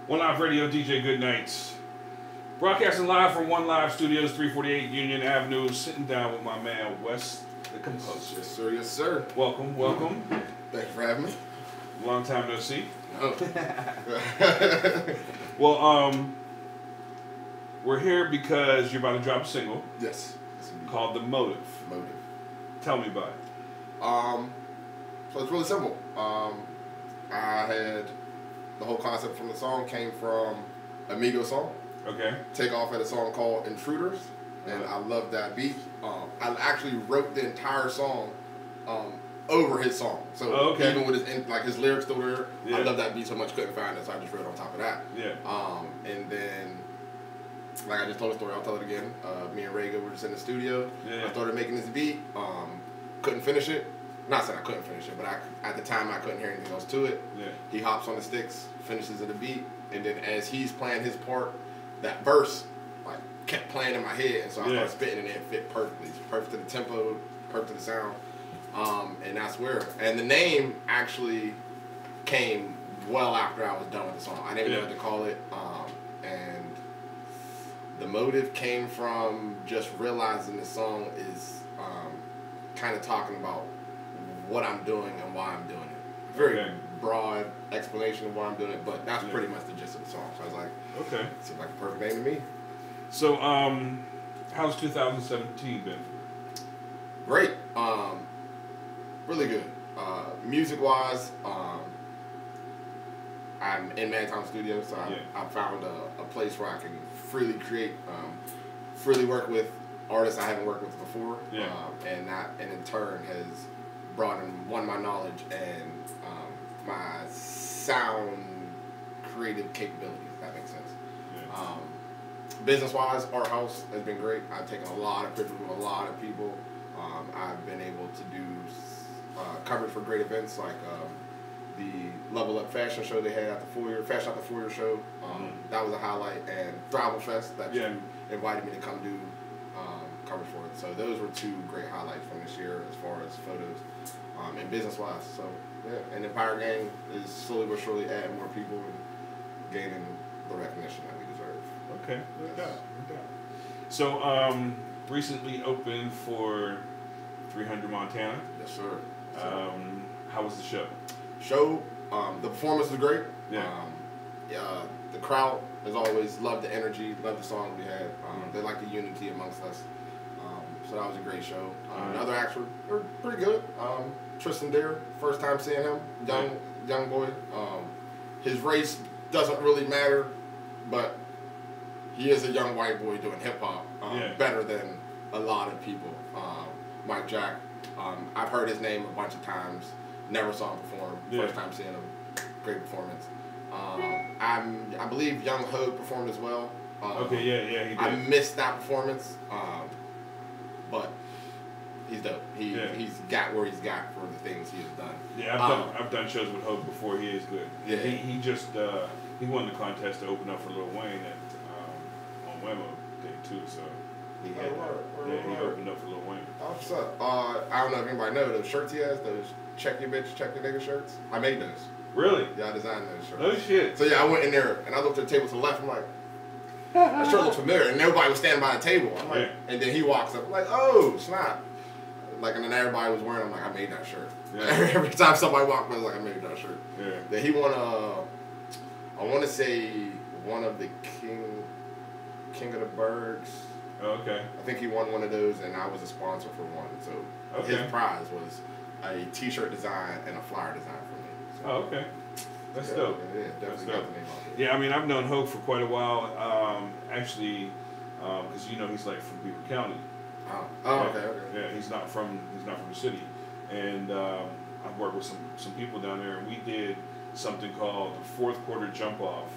One Live Radio, DJ Goodnights. Broadcasting live from One Live Studios, 348 Union Avenue. Sitting down with my man, Wes, the composer. Yes, sir. Yes, sir. Welcome, welcome. Thank you for having me. Long time no see. Oh. Well, we're here because you're about to drop a single. Yes. Called The Motive. Motive. Tell me about it. So it's really simple. I had the whole concept from the song came from Amigo song. Okay. Takeoff had a song called Intruders, and I love that beat. I actually wrote the entire song over his song. So even with his lyrics still there, I love that beat so much couldn't find it, so I just wrote on top of that. Yeah. And then, like I just told the story, I'll tell it again. Me and Rega were just in the studio. Yeah. I started making this beat. Couldn't finish it. Not saying I couldn't finish it, but at the time I couldn't hear anything else to it. Yeah. He hops on the sticks, finishes the beat, and then as he's playing his part, that verse like kept playing in my head, and so I started spitting, and it fit perfectly. It's perfect to the tempo, perfect to the sound, and that's where. And the name actually came well after I was done with the song. I didn't know what to call it, and the motive came from just realizing the song is kind of talking about what I'm doing and why I'm doing it. Very broad explanation of why I'm doing it, but that's pretty much the gist of the song. So I was like, okay, seems like a perfect name to me. So, how's 2017 been? Great. Really good. Music-wise, I'm in Mantown Studios, so I found a place where I can freely create, freely work with artists I haven't worked with before, and that, and in turn has broadened my knowledge and my sound creative capabilities, if that makes sense. Yeah. Business-wise, Art House has been great. I've taken a lot of pictures with a lot of people. I've been able to do coverage for great events like the Level Up Fashion show they had at the Foyer, Fashion at the Foyer show. That was a highlight, and Thrival Fest that you invited me to come do coverage for it. So those were two great highlights from this year as far as photos and business-wise. So yeah, and Empire Gang is slowly but surely adding more people and gaining the recognition that we deserve. Okay, no doubt, no doubt. So recently opened for 300 Montana. Yes, sir. How was the show? The performance was great. Yeah. The crowd, as always, loved the energy, loved the song we had. They liked the unity amongst us. So that was a great show. The other acts were pretty good. Tristan Dare, first time seeing him, young boy. His race doesn't really matter, but he is a young white boy doing hip hop better than a lot of people. Mike Jack, I've heard his name a bunch of times. Never saw him perform. First time seeing him, great performance. I believe Young Hope performed as well. He did. I missed that performance, but he's dope. He's got where he's got for the things he has done. Yeah, I've done shows with Hope before. He is good. Yeah, he just he won the contest to open up for Lil Wayne at on Wemo Day 2. So he opened up for Lil Wayne. Oh, what's up? I don't know if anybody knows those shirts he has. Those check your bitch, check your nigga shirts. I made those. Really? Yeah, I designed those shirts. Oh shit. So yeah, I went in there and I looked at the table to the left. I'm like, that shirt looks familiar, and everybody was standing by the table. I'm like, and then he walks up, I'm like, oh snap! Like, and then everybody was wearing. I'm like, I made that shirt. Yeah. Every time somebody walked by, I was like, I made that shirt. Yeah. Then he won I want to say one of the King of the Bergs. Oh, okay. I think he won one of those, and I was a sponsor for one. So his prize was a T-shirt design and a flyer design for me. So, oh, okay. That's dope. Yeah, definitely got the name out there. Yeah, I mean, I've known Hope for quite a while. Actually, because he's like from Beaver County. Okay. Yeah, he's not from the city, and I've worked with some people down there, and we did something called the fourth quarter jump off,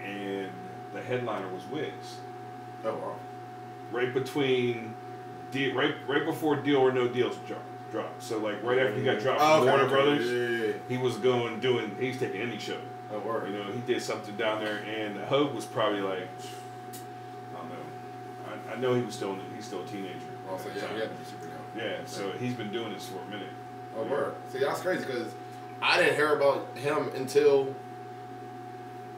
and the headliner was Wiz. Oh wow. Right between, right before Deal or No Deals dropped. So like right after he got dropped from Warner Brothers, he was he's taking any show. Oh word. You know, he did something down there, and Hope was probably like, I don't know. I know he's still a teenager. Oh, so yeah, he had to be super young. Yeah, so he's been doing this for a minute. Oh word. See, that's crazy because I didn't hear about him until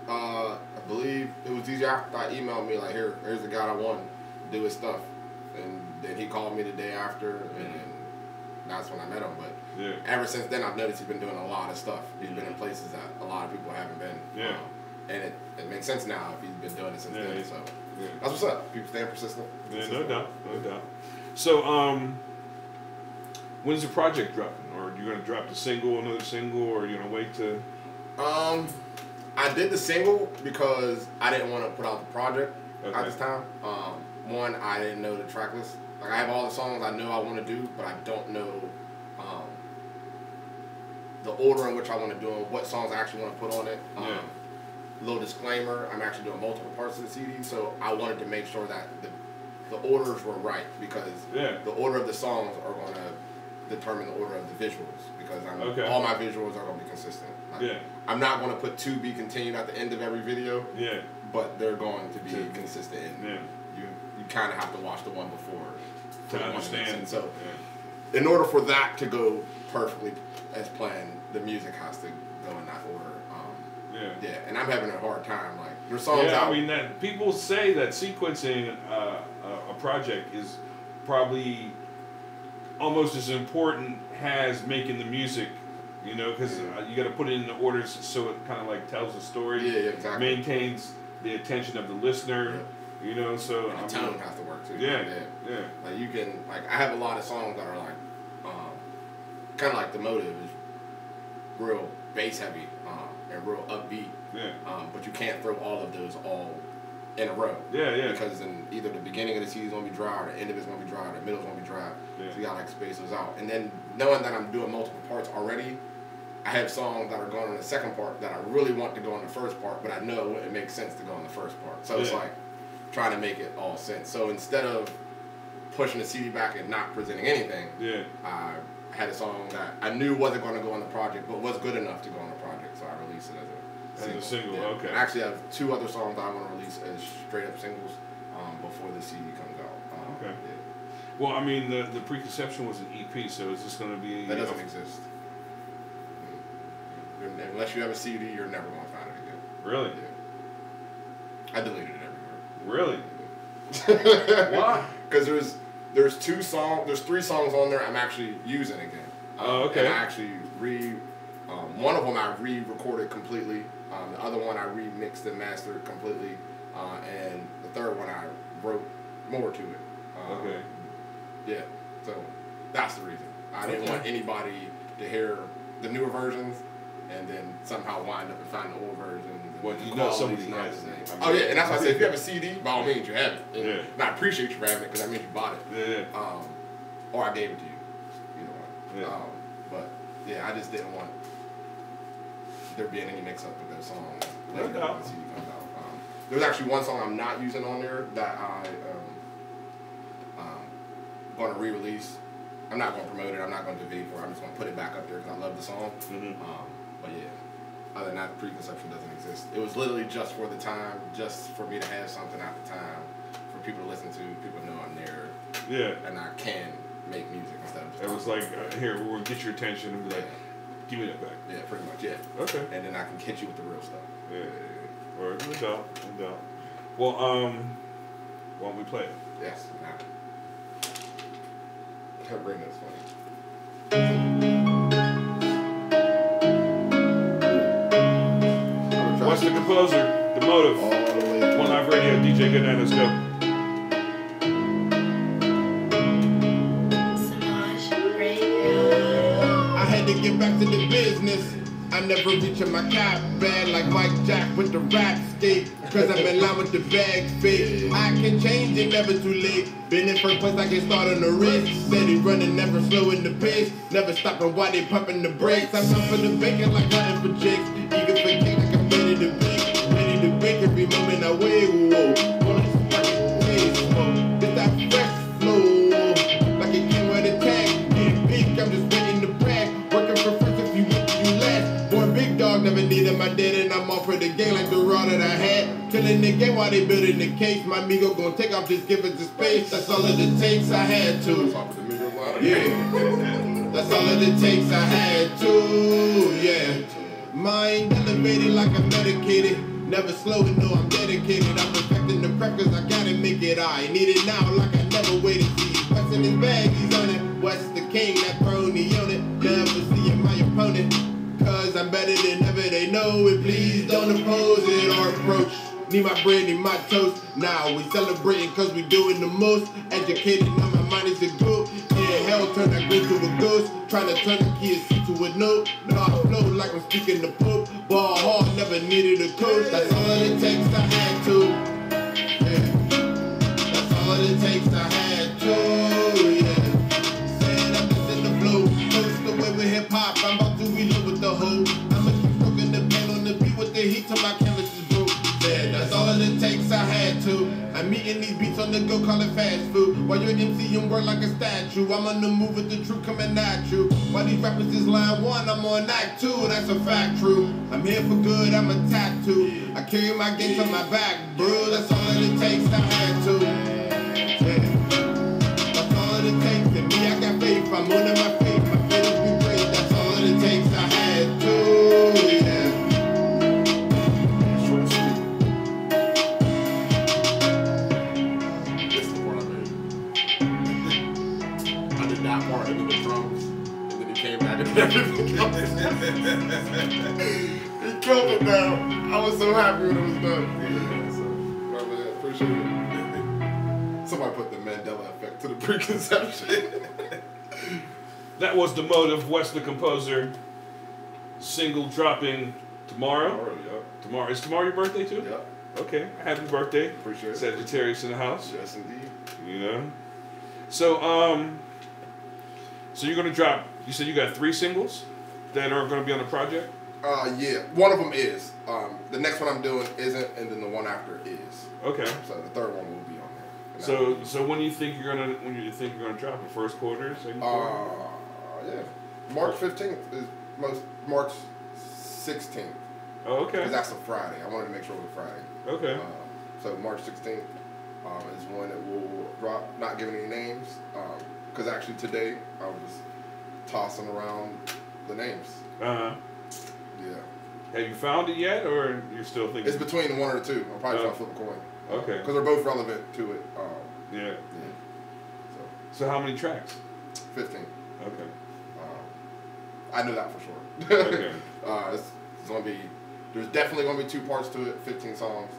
I believe it was DJ Afterthought emailed me like, here's the guy I want to do his stuff, and then he called me the day after, and then that's when I met him. But ever since then, I've noticed he's been doing a lot of stuff. He's been in places that a lot of people haven't been. Yeah. And it makes sense now if he's been doing it since then. So that's what's up. People staying persistent. Yeah, no doubt. So, when's the project dropping? Or are you going to drop the single, another single, or are you going to wait to... I did the single because I didn't want to put out the project at this time. One, I didn't know the track list. Like, I have all the songs I know I want to do, but I don't know the order in which I want to do them, what songs I actually want to put on it. Little disclaimer, I'm actually doing multiple parts of the CD, so I wanted to make sure that the orders were right, because the order of the songs are going to determine the order of the visuals, because all my visuals are going to be consistent. Like, I'm not going to put "to be continued" at the end of every video, but they're going to be consistent. And you kind of have to watch the one before to understand. So, in order for that to go perfectly as planned, the music has to go in that order. And I'm having a hard time. Like, there's songs out. I mean, that people say that sequencing a project is probably almost as important as making the music. You know, because you got to put it in the orders so it kind of like tells the story. Exactly. Maintains the attention of the listener. You know, so and the tone has to work too. Like, you can, like, I have a lot of songs that are like, kind of like The Motive is real bass heavy and real upbeat. But you can't throw all of those all in a row. Because in either the beginning of the CD is gonna be dry, or the end of it's gonna be dry, or the middle is gonna be dry. So you gotta like space those out. And then knowing that I'm doing multiple parts already, I have songs that are going on the second part that I really want to go on the first part, but I know it makes sense to go on the first part. So it's like trying to make it all sense. So instead of pushing the CD back and not presenting anything, I had a song that I knew wasn't going to go on the project, but was good enough to go on the project, so I released it as a single. Okay. I actually have 2 other songs that I want to release as straight up singles before the CD comes out. Well, I mean, the Preconception was an EP, so is this going to be... That doesn't exist. Unless you have a CD, you're never going to find it again. Really? I deleted it everywhere. Really? Why? Because there's 3 songs on there I'm actually using again. And I actually one of them I re-recorded completely. The other one I remixed and mastered completely. And the third one I wrote more to it. So that's the reason. I didn't want anybody to hear the newer versions and then somehow wind up and find the old versions. Well, you know somebody has it. And that's why I say, if you have a CD, by all means, you have it. And I appreciate you for having it, because that means you bought it. Or I gave it to you. Either one. But I just didn't want there being any mix-up with that song later when the CD comes out. There's actually one song I'm not using on there that I'm going to re-release. I'm not going to promote it. I'm not going to do a video for it. I'm just going to put it back up there because I love the song. But other than that, the Preconception doesn't exist. It was literally just for the time, just for me to have something at the time, for people to listen to, people to know I'm there. And I can make music instead of just... It was like, here, we'll get your attention and be like, give me that back. Pretty much, Okay. And then I can hit you with the real stuff. Or no doubt. Well, why don't we play it? Yes. Her brain is funny. What's the composer? The Motive. One Live Radio. DJ Goodnight. Let's go. I had to get back to the business. I never reach in my cap bag like Mike Jack with the rap skate. Cause I'm in line with the bag fake. I can change it, never too late. Been in first place, I can start on the race. Steady running, never slowing the pace. Never stopping while they pumping the brakes. I'm up for the bacon like hunting for jakes. Eager for cake like I'm ready to bake. Ready to bake every moment I wait. Whoa, all this fucking taste. It's that fresh flow. Like a king with a tag. Getting big, I'm just waiting to brag. Working for first if you win, you last. Boy, big dog never needed my dad, and I'm off for the game like the raw that I had. Killing the game while they building the case. My amigo gon' take off, just give it to space. That's all of it takes, I had to. That's all of it takes, I had to. Mind elevated like I'm medicated. Never slowing, no, I'm dedicated. I'm perfecting the prep cause I gotta make it. I need it now like I never waited to see. What's in his bag, he's on it. What's the king, that throne, he on it. Never seeing my opponent. Cause I'm better than ever, they know it. Please don't oppose it or approach. Need my bread, need my toast. Now we celebrating cause we doing the most. Educated, now my mind is a good. Yeah, hell turn that grid to a ghost. Trying to turn the key to a note. No, I flow like I'm speaking the Pope. Ball hard, never needed a coach. That's all it takes, I had to. Yeah. That's all it takes, I had to. Yeah. Said I'm just in the flow. Coast the way with hip hop. I'm about to reload with the hoe. I'ma keep cooking the pen on the beat with the heat till my canvas is broke. Said that's all it takes, I had to. I'm eating these beats on the go, call it fast food. While you're MCing work like a statue, I'm on the move with the truth coming at you. While these rappers is line one, I'm on act two, that's a fact true. I'm here for good, I'm a tattoo. I carry my games on my back, bro. That's all it takes, I had to. Yeah. That's all it takes, and me, I got faith. I'm on my faith, my faith is be great. That's all it takes, I had to. Yeah. That part into the drums, and then he came back and everything else. He killed it now. I was so happy when it was done. Yeah, so, man, appreciate it. Somebody put the Mandela effect to the preconception. That was The Motive, Wes the Composer. Single dropping tomorrow. Tomorrow. Is tomorrow your birthday too? Yep. Okay. Happy birthday. Appreciate it. Sagittarius in the house. Yes, indeed. You know. So so you're gonna drop. You said you got 3 singles that are gonna be on the project. Yeah. One of them is. The next one I'm doing isn't, and then the one after is. Okay. So the third one will be on there. So when you think you're gonna drop it? First quarter, second quarter? Yeah. March 15th is March 16th. Oh, okay. Because that's a Friday. I wanted to make sure it was Friday. Okay. So March 16th is when it will drop. Not giving any names. Because actually today I was tossing around the names. Uh-huh. Yeah. Have you found it yet, or you're still thinking? It's between one or two. I'm probably trying to flip a coin. Okay. Because they're both relevant to it. Yeah. Yeah. So how many tracks? 15. Okay. I know that for sure. Okay. It's gonna be. There's definitely gonna be 2 parts to it. 15 songs.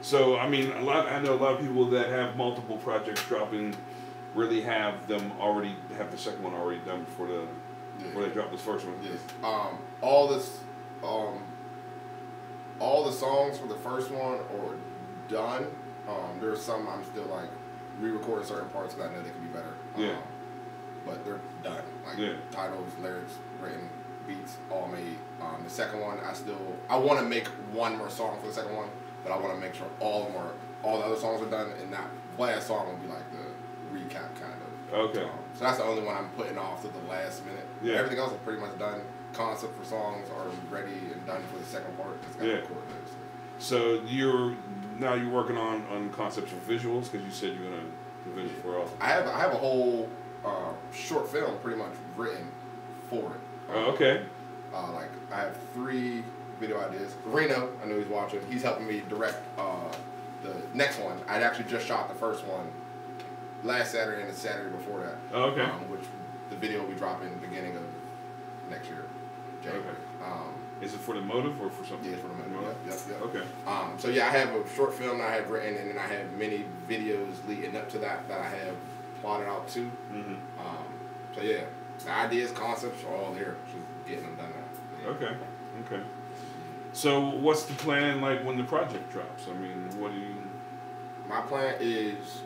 So I mean, I know a lot of people that have multiple projects dropping really have the second one already done before they drop this first one. Yes. All the songs for the first one are done. There's some I'm still like re-recording certain parts because I know they could be better. Yeah. But they're done. Like titles, lyrics, written, beats, all made. The second one, I want to make one more song for the second one, but I want to make sure all the other songs are done, and that last song will be like the recap kind of. Okay. So that's the only one I'm putting off to the last minute. Yeah. Everything else is pretty much done. Concept for songs are ready and done for the second part. Just got to record those. So you're working on concepts for visuals because you said you're gonna do visuals for all. I have a whole short film pretty much written for it. Okay. Like I have 3 video ideas. Reno, I know he's watching. He's helping me direct the next one. I'd actually just shot the first one last Saturday and the Saturday before that. Oh, okay. Which the video will be dropping beginning of next year, January. Okay. Is it for The Motive or for something? Yeah, it's for The Motive. Yep. Okay. So yeah, I have a short film that I have written, and then I have many videos leading up to that I have plotted out too. Mm-hmm. So yeah, the ideas, concepts are all there. Just getting them done now. Yeah. Okay. So what's the plan like when the project drops? I mean, what do you? My plan is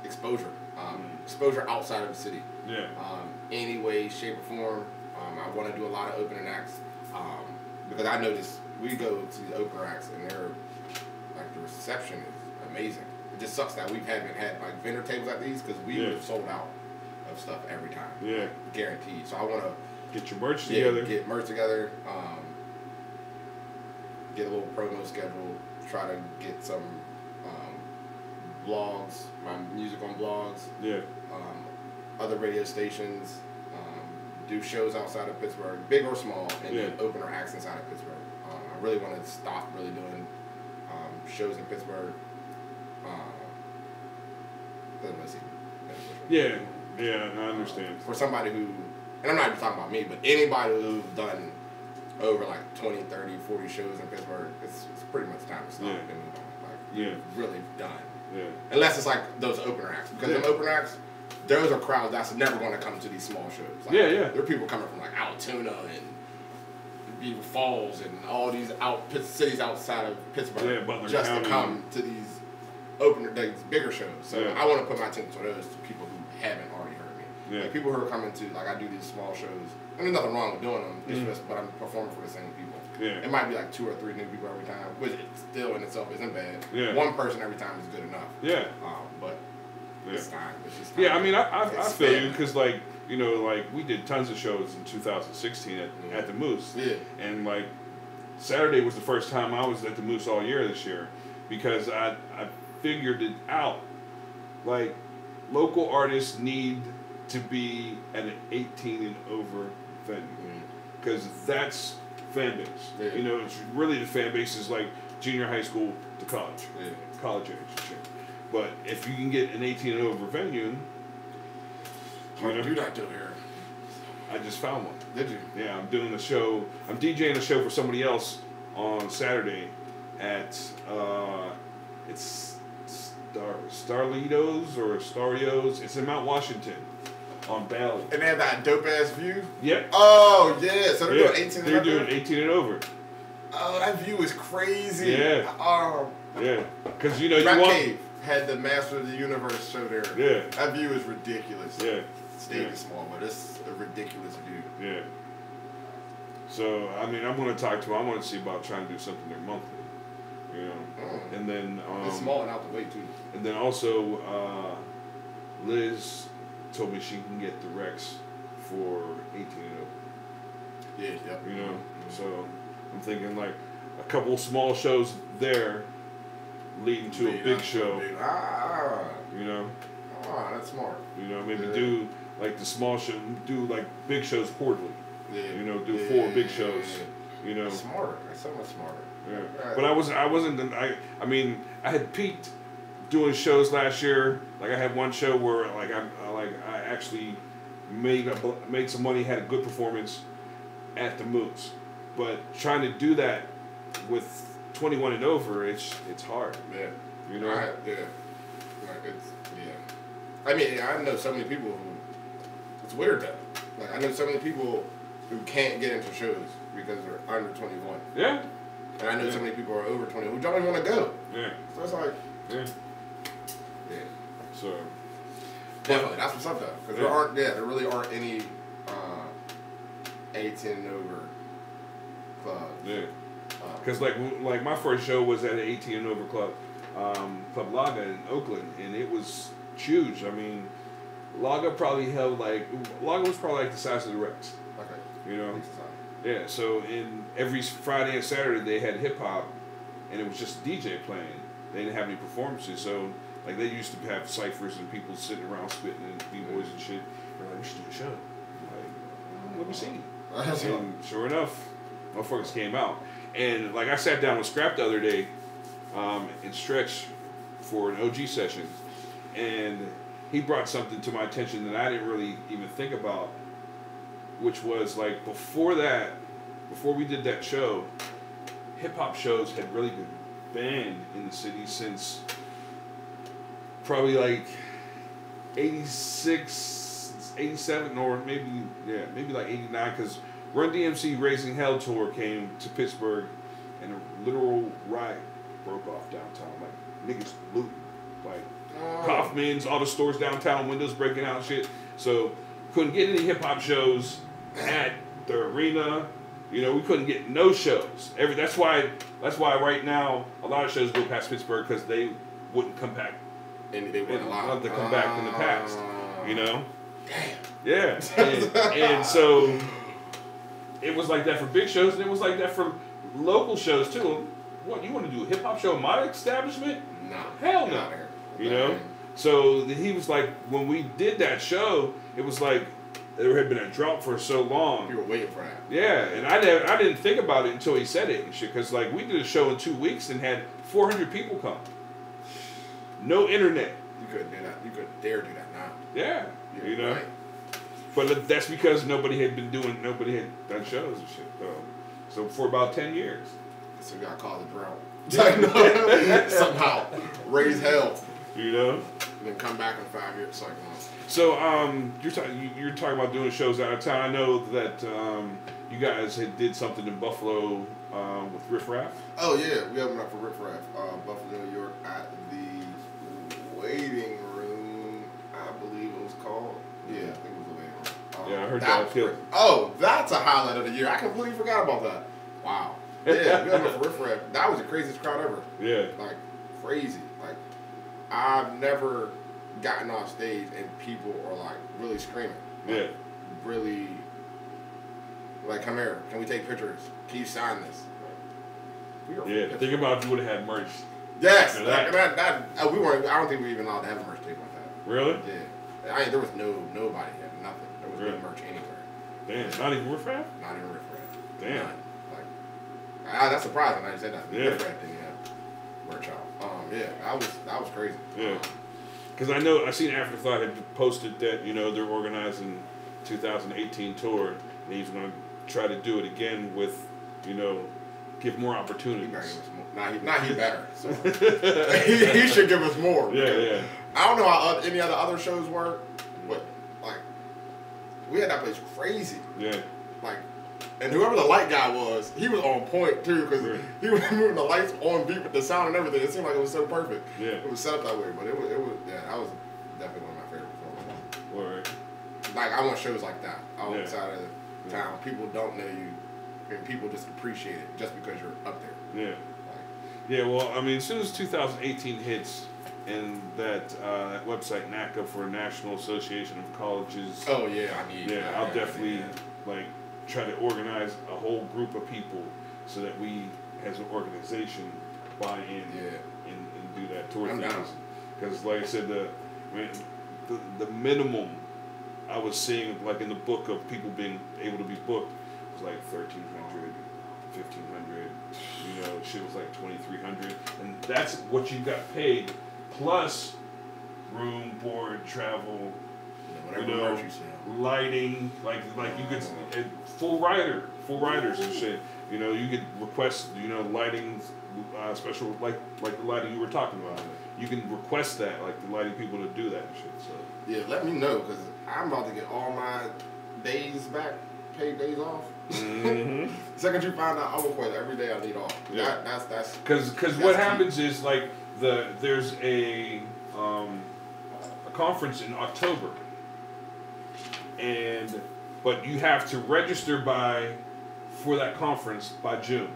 exposure. Exposure outside of the city. Yeah. Any way, shape, or form. I want to do a lot of opening acts because I noticed we go to the opener acts and they're like the reception is amazing. It just sucks that we haven't had like vendor tables like these because we would have sold out of stuff every time. Yeah. Like, guaranteed. So I want to get your merch together. Get merch together. Get a little promo schedule. Try to get some blogs, my music on blogs. Yeah. Other radio stations. do shows outside of Pittsburgh, big or small, and then opener acts inside of Pittsburgh. I really want to stop really doing shows in Pittsburgh. Yeah, I understand. For somebody who, and I'm not even talking about me, but anybody who's done over like 20, 30, 40 shows in Pittsburgh, it's pretty much time to stop and move on. Like, really done. Yeah. Unless it's like those opener acts. Because them opener acts, those are crowds that's never going to come to these small shows. Like, there are people coming from like Altoona and Beaver Falls and all these cities outside of Pittsburgh just to come to these these bigger shows. So I want to put my attention to those people who haven't already heard me. Yeah. Like people who are coming to, like I do these small shows, and there's nothing wrong with doing them, it's just, but I'm performing for the same people. Yeah. It might be like 2 or 3 new people every time, which still in itself isn't bad. Yeah. 1 person every time is good enough. Yeah. But it's time. It's just time. Yeah, I mean, I feel you, because like, you know, like we did tons of shows in 2016 at the Moose. Yeah. And like Saturday was the first time I was at the Moose all year this year, because I figured it out. Like, local artists need to be at an 18 and over venue, because that's fan base. Yeah. You know, it's really the fan base is like junior high school to college, college age and shit. But if you can get an 18 and over venue, what do that do here? I just found one. Did you? Yeah, I'm doing a show. I'm DJing a show for somebody else on Saturday at it's Starlitos or Starios. It's in Mount Washington on Bally. And they have that dope ass view? Yep. Oh yeah, so they're doing 18 and over? They're doing 18 and over. Oh, that view is crazy. Yeah. Oh. Yeah. Because you know Rat Cave had the Master of the Universe show there. Yeah. That view is ridiculous. Yeah. Stage is small, but it's a ridiculous view. Yeah. So I mean, I'm gonna talk to him. I want to see about trying to do something there monthly. You know, and then it's small and out the way too. And then also, Liz told me she can get the Rex for 18 and over. Yeah, yep. You know, so I'm thinking like a couple small shows there, leading to a big show. You know. That's smart. You know, maybe do like the small show, do like big shows quarterly. Yeah. You know, do 4 big shows. You know. That's smarter. That's so much smarter. Yeah. But I mean, I had peaked doing shows last year. Like I had one show where like I actually made some money, had a good performance at the Moose. But trying to do that with 21 and over, it's hard. Yeah. You know. Yeah. I mean, I know so many people who. It's weird though. Like I know so many people who can't get into shows because they're under 21. Yeah. And I know so many people who are over 20 who don't even want to go. Yeah. So it's like. Yeah. Yeah. So. Definitely, that's what's up though, because there really aren't any 18 and over clubs. Yeah. Because like my first show was at an 18 and over club, Club Laga in Oakland, and it was huge. I mean, Laga was probably like the size of the Rex. Okay. You know. Yeah. So in every Friday and Saturday they had hip hop, and it was just DJ playing. They didn't have any performances, so like they used to have ciphers and people sitting around spitting and b-boys and shit. They're like, we should do a show. I'm like, let me see. And sure enough, motherfuckers came out. And like I sat down with Scrap the other day, in Stretch for an OG session, and he brought something to my attention that I didn't really even think about, which was like before we did that show, hip hop shows had really been banned in the city since probably like 86, 87, or maybe like 89, because Run DMC Raising Hell Tour came to Pittsburgh, and a literal riot broke off downtown. Like niggas looting, like Kaufman's, all the stores downtown, windows breaking out and shit. So couldn't get any hip hop shows at the arena. You know, we couldn't get no shows. That's why right now a lot of shows go past Pittsburgh, because they wouldn't come back. And they wouldn't allow to come back in the past. You know. Damn. Yeah. And so it was like that for big shows, and it was like that for local shows too. What, you want to do a hip hop show in my establishment? No. Hell no. You know? So he was like, when we did that show, it was like there had been a drought for so long. You were waiting for that. Yeah, and I didn't think about it until he said it and shit. Because like we did a show in 2 weeks and had 400 people come. No internet. You couldn't do that. You couldn't dare do that now. Yeah, you know. Right. But that's because nobody had done shows and shit. So for about 10 years. So we got called a drought. Somehow raise hell. You know. And then come back in 5 years. Like, so you're talking about doing shows out of town. I know that you guys did something in Buffalo with Riff Raff. Oh yeah, we opened up for Riff Raff, Buffalo, New York, at the Waiting Room, I believe it was called. Yeah, I think it was the Waiting Room. Yeah, I heard that was killed. Oh, that's a highlight of the year. I completely forgot about that. Wow. Yeah, we opened up for Riff Raff. That was the craziest crowd ever. Yeah. Like crazy. Like I've never gotten off stage and people are like really screaming. Like, yeah. Really. Like, come here. Can we take pictures? Can you sign this? Yeah. Think about if you would have had merch. Yes. We weren't. I don't think we were even allowed to have a merch table like that. Really? Yeah. There was nobody had nothing. There was no merch anywhere. Damn. Not even Riff Raff? Not even Riff Raff. Damn. None. Like, that's surprising. I said that. Yeah. Riff Raff didn't have merch out. Yeah. That was crazy. Yeah. Because I seen Afterthought had posted that they're organizing 2018 tour, and he's going to try to do it again with give more opportunities. He better. So. he should give us more. Yeah. I don't know how any other shows work, but like we had that place crazy. Yeah. Like, and whoever the light guy was, he was on point too because he was moving the lights on beat with the sound and everything. It seemed like it was so perfect. Yeah. It was set up that way, but it was that was definitely one of my favorite performances. Right. Like I want shows like that outside of the town. People don't know you. And people just appreciate it just because you're up there. Yeah. Yeah, well, I mean, as soon as 2018 hits and that website, NACA, for National Association of Colleges. Oh, yeah, I'll definitely, try to organize a whole group of people so that we, as an organization, buy in and do that tour thing. Because, like I said, the minimum I was seeing, like in the book of people being able to be booked, like 1,300, 1,500, shit was like 2,300, and that's what you got paid, plus room, board, travel, lighting, like you could full riders and shit. You could request, lighting, special like the lighting you were talking about. You can request that, like the lighting people to do that and shit. So yeah, let me know because I'm about to get all my days back. Paid days off. Mm-hmm. Second you find out, I will quit every day I need off. Yeah. That's because what happens is like there's a conference in October, but you have to register for that conference by June.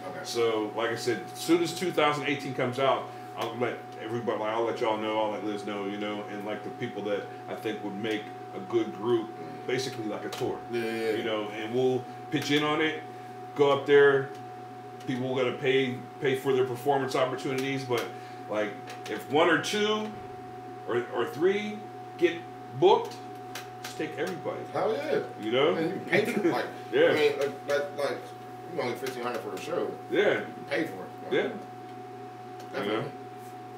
Okay. So like I said, as soon as 2018 comes out, I'll let everybody. I'll let y'all know. I'll let Liz know. And like the people that I think would make a good group. Basically like a tour, and we'll pitch in on it, go up there, people got to pay for their performance opportunities, but like if one or two or three get booked, just take everybody. Hell yeah. And you pay for it. Yeah. I mean, only $1,500 for a show. Yeah. You pay for it. Yeah. Definitely.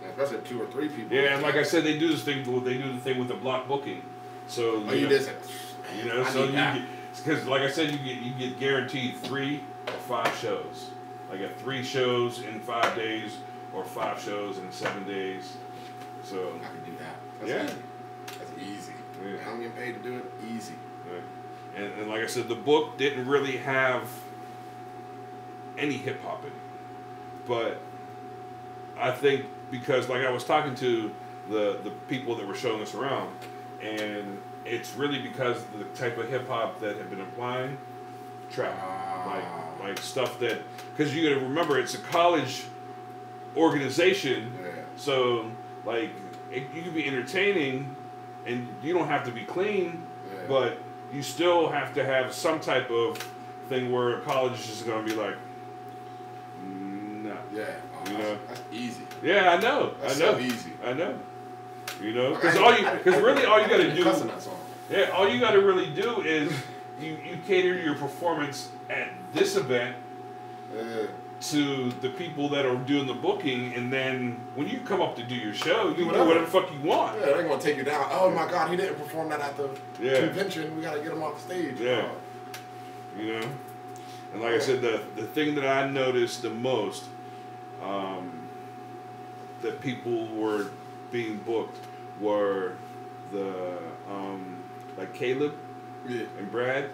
Especially 2 or 3 people. Yeah, and like I said, they do the thing with the block booking. So because like I said, you get guaranteed 3 or 5 shows. I got 3 shows in 5 days or 5 shows in 7 days. So I can do that. That's easy. Yeah. I'm getting paid to do it. Easy. Yeah. And like I said, the book didn't really have any hip hop in it, but I think because like I was talking to the people that were showing us around. And it's really because of the type of hip hop that have been applying trap, like stuff that, because you got to remember it's a college organization, so like you can be entertaining, and you don't have to be clean, but you still have to have some type of thing where college is just gonna be like, no, that's easy. Yeah, I know, That's so easy. I know. Because really all you gotta do. Yeah, all you got to really do is you cater your performance at this event to the people that are doing the booking, and then when you come up to do your show, you do whatever the fuck you want. Yeah, they're gonna take you down. Oh my God, he didn't perform that at the convention. We gotta get him off the stage. Yeah, you know. And like I said, the thing that I noticed the most, that people were being booked were the like Caleb and Brad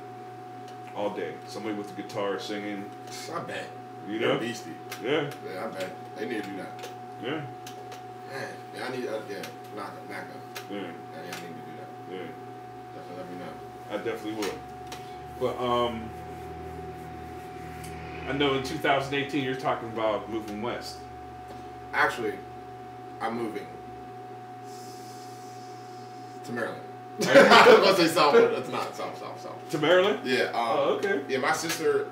all day. Somebody with the guitar singing. I bet. You know? They're beastie. Yeah. Yeah, I bet. They need to do that. Yeah. Man, yeah, I need, knock up. Yeah. I need to do that. Yeah. Definitely let me know. I definitely would. But, I know in 2018 you're talking about moving west. Actually, I'm moving to Maryland. I was going to say South, but it's not South. To Maryland? Yeah. Oh, okay. Yeah, my sister,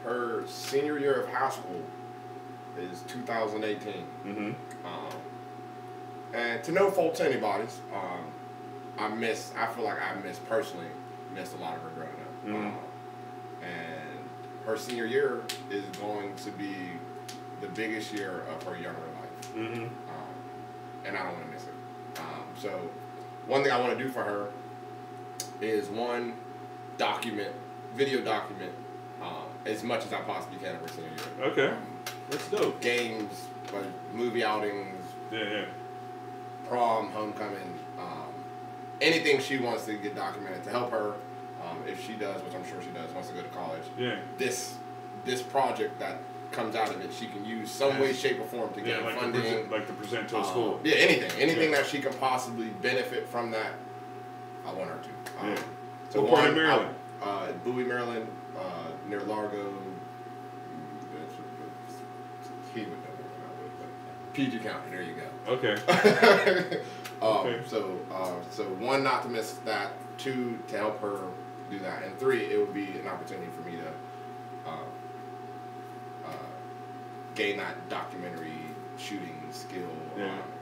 her senior year of high school is 2018. Mm-hmm. And to no fault to anybody's, I feel like I personally missed a lot of her growing up. Mm-hmm. And her senior year is going to be the biggest year of her younger life. Mm-hmm. And I don't want to miss it. So one thing I want to do for her is video document as much as I possibly can of her senior year. Okay. That's dope. Games, movie outings, Yeah. prom, homecoming, anything she wants to get documented to help her, if she does, which I'm sure she does, wants to go to college. Yeah. This project that comes out of it, she can use some way, shape, or form to get like funding. To present to a school. Yeah, anything that she can possibly benefit from that, I want her to. Yeah. So what part of Maryland? Bowie, Maryland, near Largo. He would know more than I would, but PG County. There you go. Okay. Okay. So one, not to miss that. Two, to help her do that, and three, it would be an opportunity for me to gain that documentary shooting skill,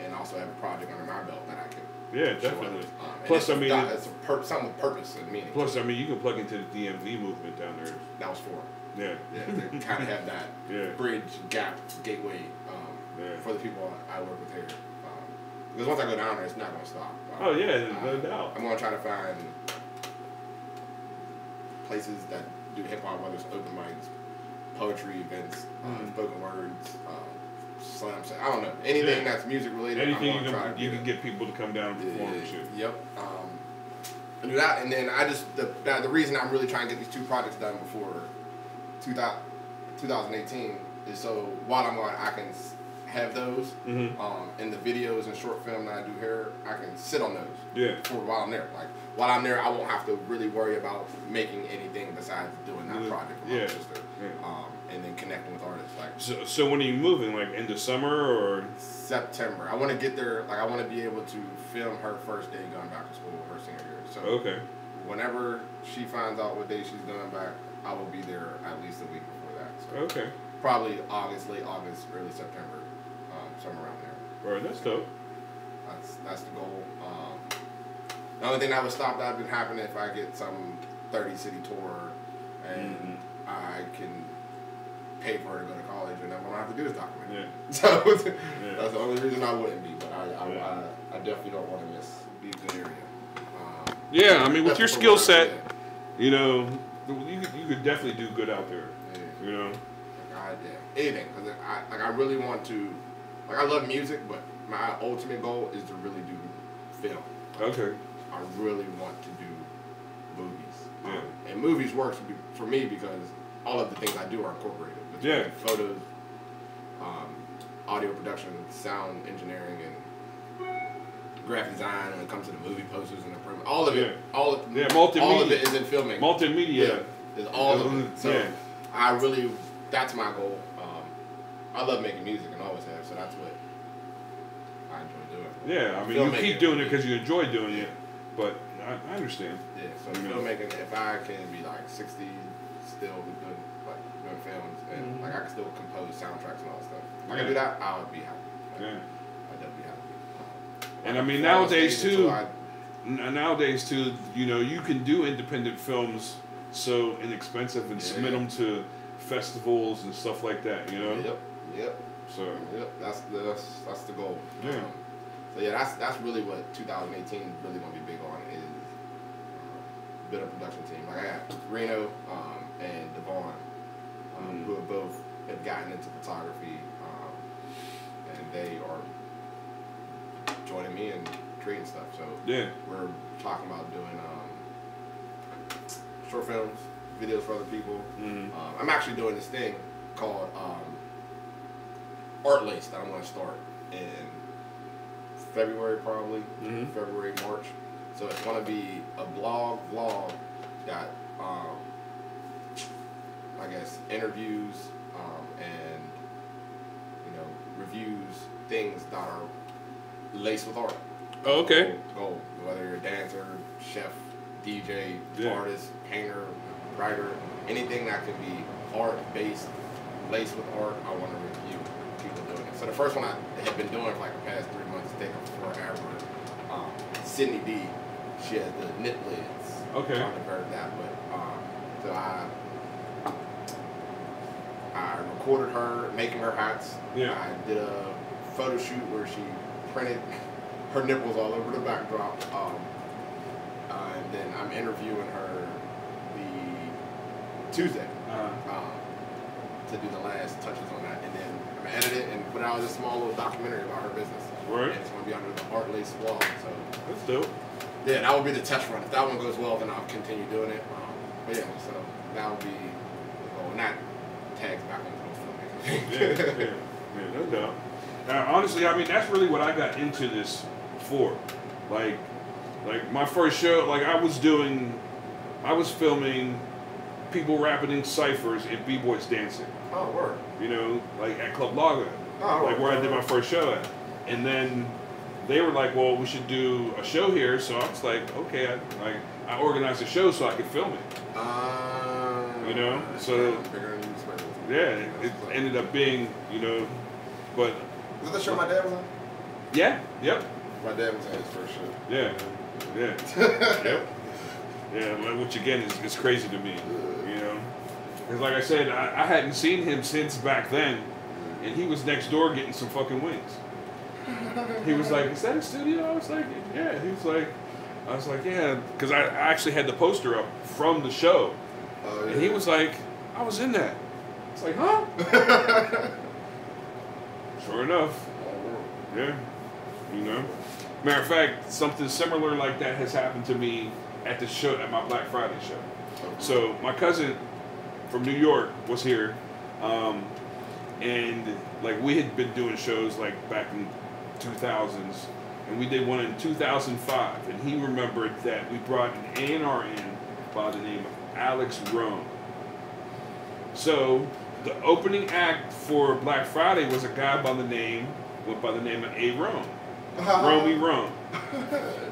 and also have a project under my belt that I can. Yeah, definitely. Plus, I mean, it's something with purpose and meaning. Plus, I mean, you can plug into the DMV movement down there. That was for. Yeah. Yeah, they kind of have that bridge, gap, gateway for the people I work with here. Because once I go down there, it's not going to stop. Oh, yeah, no doubt. I'm going to try to find places that do hip-hop, whether it's open mics, poetry events, spoken words, slam set. I don't know. Anything that's music-related. Anything you can get people to come down and perform and shit. Yep. And do that, and then the reason I'm really trying to get these two projects done before 2018 is so while I'm going, I can have those, and the videos and short film that I do here, I can sit on those. Yeah. For while I'm there, like while I'm there, I won't have to really worry about making anything besides doing that project with my sister, and then connecting with artists. Like so when are you moving? Like into summer or September? I want to get there. Like I want to be able to film her first day going back to school, her senior year. So whenever she finds out what day she's going back, I will be there at least a week before that. So probably August, late August, early September, somewhere around there. Right, that's dope. That's the goal. The only thing that would stop that would happen if I get some 30-city tour and I can pay for her to go to college and then what I have to do is document it. So that's the only reason I wouldn't be. But I definitely don't want to miss be a good area. Yeah, I mean with your skill set, you know, you could definitely do good out there. Yeah. You know. Anything, because I really want to, like I love music, but my ultimate goal is to really do film. Okay. I really want to do movies. And movies works for me because all of the things I do are incorporated. Between photos, audio production, sound engineering, and graphic design when it comes to the movie posters and the promo. All of it. All of it is in filmmaking. Multimedia. Is all of it. So I really, that's my goal. I love making music and always have, so that's what I enjoy doing. Yeah, I mean, you keep doing it because you enjoy doing it, but I understand. Yeah, so filmmaking, if I can be like 60, still doing films, and like I can still compose soundtracks and all that stuff. If I can do that, I would be happy. I'd definitely be happy. And I mean, nowadays too, nowadays too, you know, you can do independent films so inexpensive and submit them to festivals and stuff like that, you know. Yep. So that's the goal. Yeah. So yeah, that's really what 2018 really gonna be big on is build a production team. Like I got Reno and Devon, who have gotten into photography, and they are joining me and creating stuff. So yeah, we're talking about doing short films, videos for other people. I'm actually doing this thing called Art Lace that I'm going to start in February, probably February, March. So it's going to be a vlog, got I guess interviews and reviews, things that are laced with art. Oh, okay. Goal. Whether you're a dancer, chef, DJ, artist, painter, writer, anything that can be art based, laced with art, I want to review people doing it. So the first one I had been doing for like the past 3 months, it's taken forever. Sydney D, she has the knit lids. Okay. I haven't heard that, but so I recorded her making her hats. Yeah. I did a photo shoot where she printed her nipples all over the backdrop. And then I'm interviewing her the Tuesday to do the last touches on that. And then I'm gonna edit it and put out a small little documentary about her business. Right. And it's gonna be under the Art Lace blog. So that's dope. Yeah, that will be the test run. If that one goes well, then I'll continue doing it. But yeah, so that will be the goal. And that tags back into the filmmaking. Yeah, no doubt. Now, honestly, I mean, that's really what I got into this for. Like my first show, like I was filming people rapping in ciphers and b-boys dancing. Oh, word. You know, like at Club Lager, like where I did my first show at. And then they were like, well, we should do a show here. So I was like, okay, I organized a show so I could film it. You know, so yeah, it ended up being, but. Was that the show my dad was on? Yeah, yep. My dad was on his first show. Yeah. Yep. Yeah, which again is crazy to me, Because like I said, I hadn't seen him since back then, and he was next door getting some fucking wings. He was like, is that a studio? I was like, yeah. He was like, I was like, yeah, because I actually had the poster up from the show. Yeah. And he was like, I was in that. It's like, huh? Sure enough. Yeah. Matter of fact, something similar like that has happened to me at the show, at my Black Friday show. Okay. So my cousin from New York was here, and like we had been doing shows like back in 2000s, and we did one in 2005, and he remembered that we brought an A&R in by the name of Alex Rome. So the opening act for Black Friday was a guy went by the name of A. Rome. Romey Rome.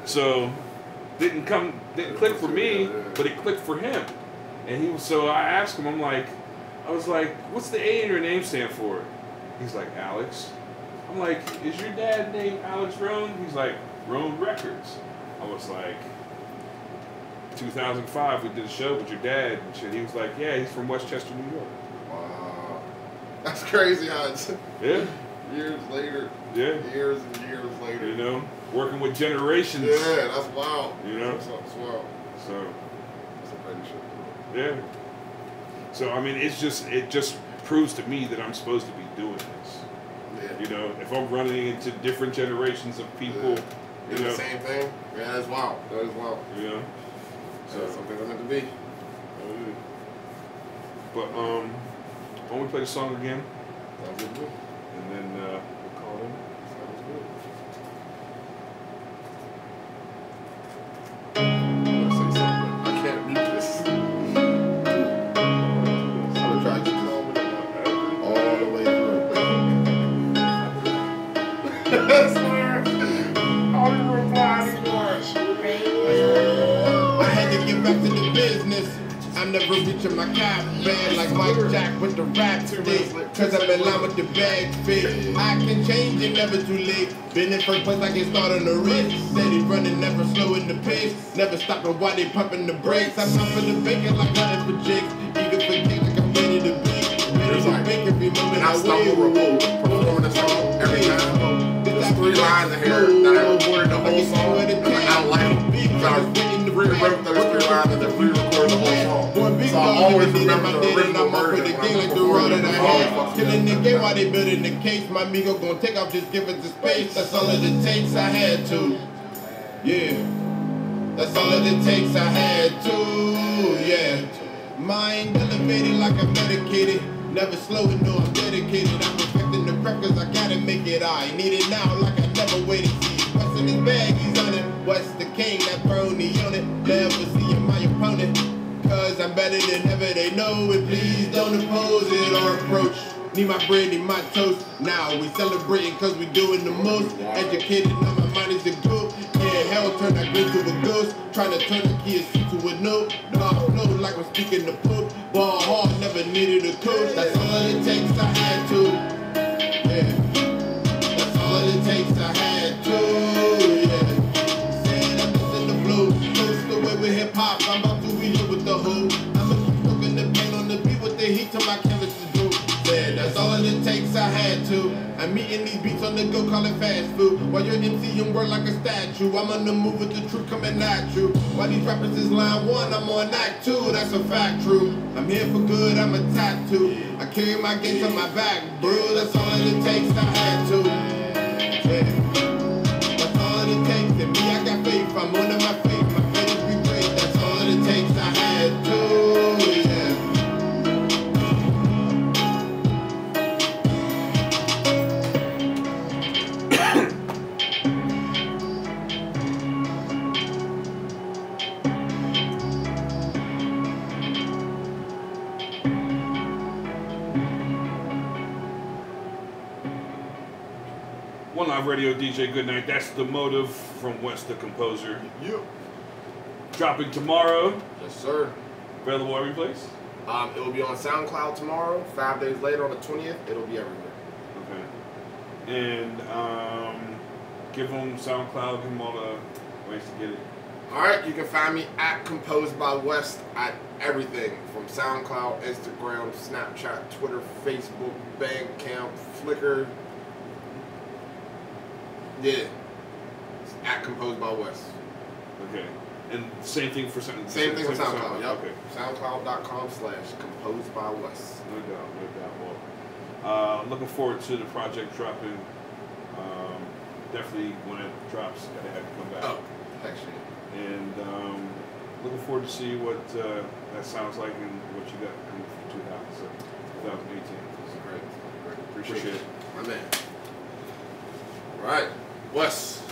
So didn't click for me, but it clicked for him. And so I asked him, I was like, what's the A in your name stand for? He's like, Alex. I'm like, is your dad named Alex Rome? He's like, Rome Records. I was like, 2005, we did a show with your dad. And he was like, yeah, he's from Westchester, New York. Wow. That's crazy how it's years later. Yeah. Years and years later. Working with generations. Yeah, that's wild. That's wild. So. That's a crazy shit. Yeah. So, I mean, it just proves to me that I'm supposed to be doing this. Yeah. If I'm running into different generations of people, the same thing. Yeah, that's wild. That is wild. So something I meant to be. But why don't we play the song again? Sounds good to me. And then we'll call it in. Sounds good. I'm gonna say something, but I can't read this. I'm gonna try to keep it all the way through. I had to get back to the business. I never reaching my cap bag like Mike Jack with the rap stick. Cause I'm in line with the bag fit. I can change it, never too late. Been in first place, I get started on the race. Steady running, never slowing the pace. Never stopping while they pumping the brakes. I'm up for the bacon like nothing for Jake. Eager for cake like I'm ready to bake. Ready to bake every moment I wait. Performing the song every time. There's 3 lines in here that I recorded the whole song. I don't like them. So I rewrote those 3 lines and then re-recorded the whole song. So I always remember the original version. Like the road that I had. Killing the game while they building the case. My amigo gon' take off, just give it the space. That's all it takes, I had to. Yeah. That's all it takes, I had to. Yeah. Mind elevated like I'm medicated. Never slowing, no, I'm dedicated. I'm perfecting the prep cause I gotta make it. I need it now like I never waited. See, what's in his bag, he's on it. What's the king, that throne, he on it. Never see my opponent. Cause I'm better than ever, they know it. Please don't oppose it or approach. Need my bread, need my toast. Now we celebrating cause we doing the most. Educated, now my mind is a goat. Yeah, hell turned that green to a ghost. Trying to turn the kids to a note. No, I flow like I'm speaking the Pope. Ball hard, never needed a coach. That's all it takes, I had to. Yeah. That's all it takes, I had to. Yeah. Saying that this in the flow. Coast away with hip hop. I'm about to reload with the hoop. I'ma keep cooking the pain on the beat with the heat till my canvas is blue. Yeah, that's all it takes, I had to. I'm eating these beats on the go, call it fast food. While you're MCing work like a statue, I'm on the move with the truth coming at you. While these rappers is line 1, I'm on act 2, that's a fact true. I'm here for good, I'm a tattoo. I carry my gates on my back, bro. That's all it takes, I had to. Yeah. That's all it takes. In me, I got faith. I'm on my faith. My faith is be great. That's all it takes, I had to. One Live Radio DJ Goodnight. That's the motive from West the Composer. Yeah. Dropping tomorrow. Yes, sir. Available every place? It will be on SoundCloud tomorrow. 5 days later on the 20th, it'll be everywhere. Okay. And give them SoundCloud, give them all the ways to get it. Alright, you can find me at Composed by West at everything from SoundCloud, Instagram, Snapchat, Twitter, Facebook, Bandcamp, Flickr. Yeah. It's at Composed by West. Okay. And same thing for Same thing for SoundCloud. Yep. Okay. SoundCloud.com/Composed by West. No doubt, no doubt. Well, I'm looking forward to the project dropping. Definitely when it drops, gotta have you come back. Oh, actually. And looking forward to see what that sounds like and what you got coming for 2018. Great. Appreciate it. My man. All right. Wes.